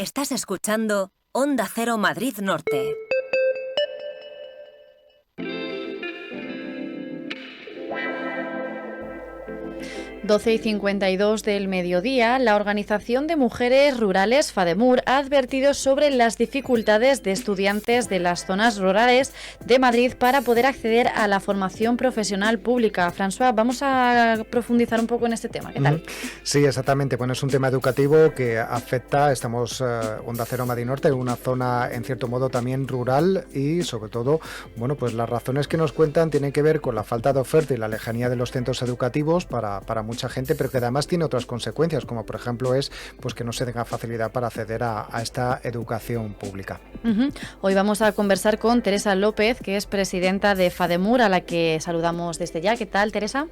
Estás escuchando Onda Cero Madrid Norte. Doce y 52 del mediodía, la Organización de Mujeres Rurales FADEMUR ha advertido sobre las dificultades de estudiantes de las zonas rurales de Madrid para poder acceder a la formación profesional pública. François, vamos a profundizar un poco en este tema. ¿Qué tal? Sí, exactamente. Bueno, es un tema educativo que afecta, Onda Cero Madrid Norte, en una zona en cierto modo también rural y sobre todo, bueno, pues las razones que nos cuentan tienen que ver con la falta de oferta y la lejanía de los centros educativos para mucha gente, pero que además tiene otras consecuencias, como por ejemplo es pues que no se tenga facilidad para acceder a esta educación pública. Hoy vamos a conversar con Teresa López, que es presidenta de FADEMUR, a la que saludamos desde ya. ¿Qué tal, Teresa?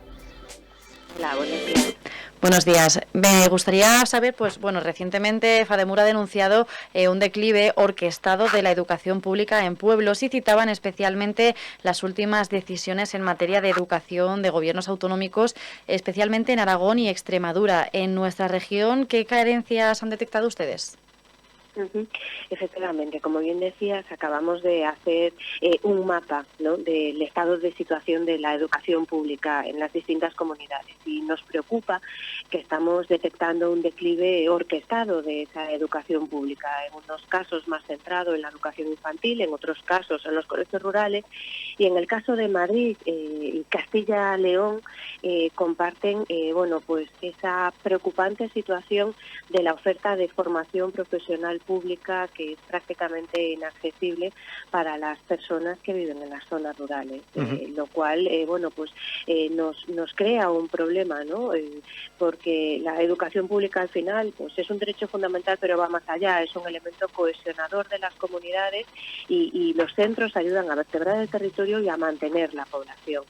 Hola, buenos días. Buenos días. Me gustaría saber, recientemente FADEMUR ha denunciado un declive orquestado de la educación pública en pueblos y citaban especialmente las últimas decisiones en materia de educación de gobiernos autonómicos, especialmente en Aragón y Extremadura. En nuestra región, ¿qué carencias han detectado ustedes? Efectivamente, como bien decías, acabamos de hacer un mapa, ¿no?, del estado de situación de la educación pública en las distintas comunidades y nos preocupa que estamos detectando un declive orquestado de esa educación pública, en unos casos más centrado en la educación infantil, en otros casos en los colegios rurales, y en el caso de Madrid y Castilla-León comparten pues esa preocupante situación de la oferta de formación profesional pública que es prácticamente inaccesible para las personas que viven en las zonas rurales, lo cual nos crea un problema, ¿no? Porque la educación pública al final pues es un derecho fundamental, pero va más allá, es un elemento cohesionador de las comunidades y los centros ayudan a vertebrar el territorio y a mantener la población.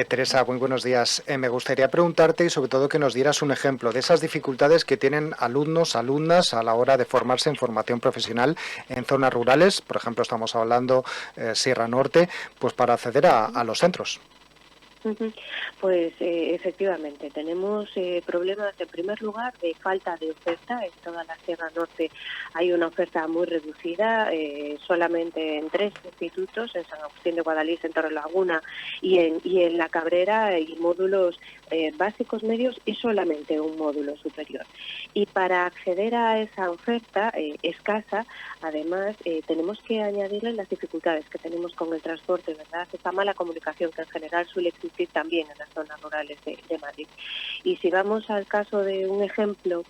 Teresa, muy buenos días. Me gustaría preguntarte y sobre todo que nos dieras un ejemplo de esas dificultades que tienen alumnos, alumnas a la hora de formarse en formación profesional en zonas rurales, por ejemplo estamos hablando Sierra Norte, pues para acceder a los centros. Pues efectivamente, tenemos problemas en primer lugar de falta de oferta. En toda la Sierra Norte hay una oferta muy reducida, solamente en 3 institutos, en San Agustín de Guadalís, en Torrelaguna y en La Cabrera, hay módulos básicos, medios y solamente un módulo superior. Y para acceder a esa oferta escasa, además tenemos que añadirle las dificultades que tenemos con el transporte, ¿verdad? Esta mala comunicación que en general suele existir también en las zonas rurales de Madrid. Y si vamos al caso de un ejemplo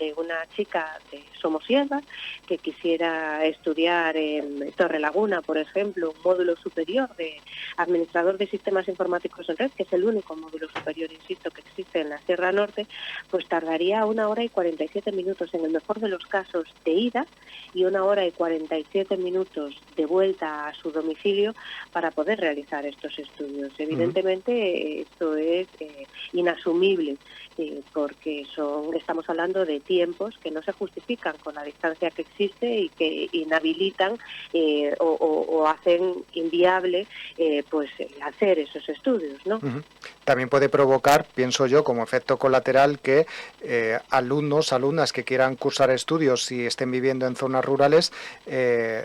de una chica de Somosierra que quisiera estudiar en Torrelaguna, por ejemplo, un módulo superior de administrador de sistemas informáticos en red, que es el único módulo superior, insisto, que existe en la Sierra Norte, pues tardaría 1 hora y 47 minutos en el mejor de los casos de ida y 1 hora y 47 minutos de vuelta a su domicilio para poder realizar estos estudios. Evidentemente esto es inasumible porque estamos hablando de tiempos que no se justifican con la distancia que existe y que inhabilitan o hacen inviable pues el hacer esos estudios, ¿no? También puede provocar, pienso yo, como efecto colateral que alumnos, alumnas que quieran cursar estudios y estén viviendo en zonas rurales,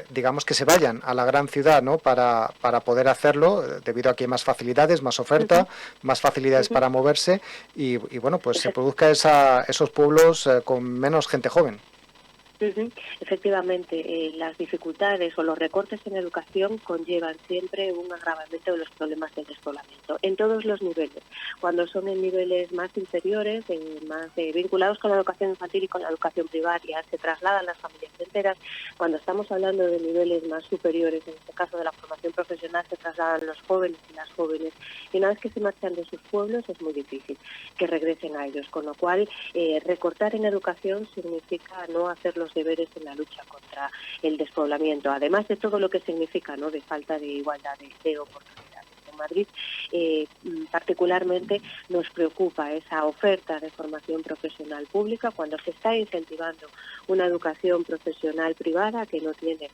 digamos que se vayan a la gran ciudad, ¿no?, para poder hacerlo, debido a que hay más facilidades, más oferta, más facilidades para moverse y bueno, pues se produzca esos pueblos con menos gente joven. Efectivamente, las dificultades o los recortes en educación conllevan siempre un agravamiento de los problemas del despoblamiento, en todos los niveles. Cuando son en niveles más inferiores, más vinculados con la educación infantil y con la educación primaria, se trasladan las familias enteras. Cuando estamos hablando de niveles más superiores, en este caso de la formación profesional, se trasladan los jóvenes y las jóvenes. Y una vez que se marchan de sus pueblos es muy difícil que regresen a ellos, con lo cual recortar en educación significa no hacer los deberes en la lucha contra el despoblamiento, además de todo lo que significa, ¿no?, de falta de igualdad de oportunidades. En Madrid, particularmente nos preocupa esa oferta de formación profesional pública cuando se está incentivando una educación profesional privada que no tiene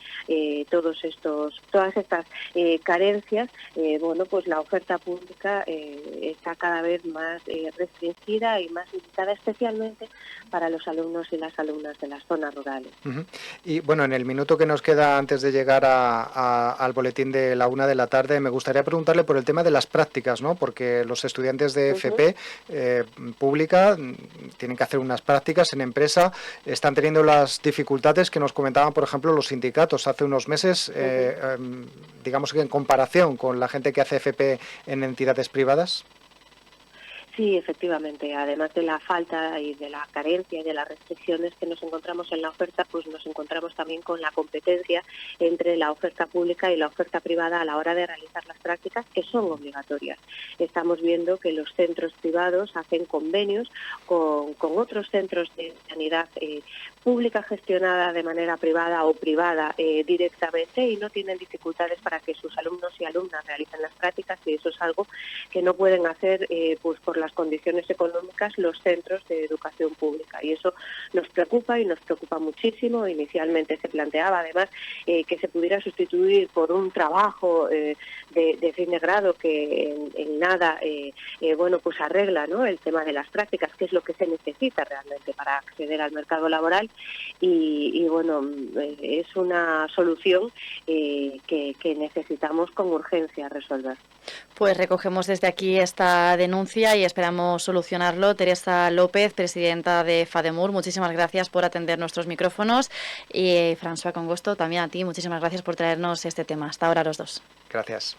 todas estas carencias. Bueno, pues la oferta pública está cada vez más restringida y más limitada, especialmente para los alumnos y las alumnas de las zonas rurales. Y bueno, en el minuto que nos queda antes de llegar al boletín de la 1 de la tarde, me gustaría preguntarle por el tema de las prácticas, ¿no? Porque los estudiantes de FP pública tienen que hacer unas prácticas en empresa, están teniendo las dificultades que nos comentaban, por ejemplo, los sindicatos hace unos meses, digamos que en comparación con la gente que hace FP en entidades privadas. Sí, efectivamente. Además de la falta y de la carencia y de las restricciones que nos encontramos en la oferta, pues nos encontramos también con la competencia entre la oferta pública y la oferta privada a la hora de realizar las prácticas, que son obligatorias. Estamos viendo que los centros privados hacen convenios con otros centros de sanidad pública gestionada de manera privada o privada directamente, y no tienen dificultades para que sus alumnos y alumnas realicen las prácticas, y eso es algo que no pueden hacer pues por las condiciones económicas los centros de educación pública, y eso nos preocupa y nos preocupa muchísimo. Inicialmente se planteaba además que se pudiera sustituir por un trabajo de fin de grado que en nada bueno, pues arregla, ¿no?, el tema de las prácticas, que es lo que se necesita realmente para acceder al mercado laboral, y bueno, es una solución que necesitamos con urgencia resolver. Pues recogemos desde aquí esta denuncia y esperamos solucionarlo. Teresa López, presidenta de FADEMUR, muchísimas gracias por atender nuestros micrófonos, y François Congosto, también a ti, muchísimas gracias por traernos este tema. Hasta ahora los dos. Gracias.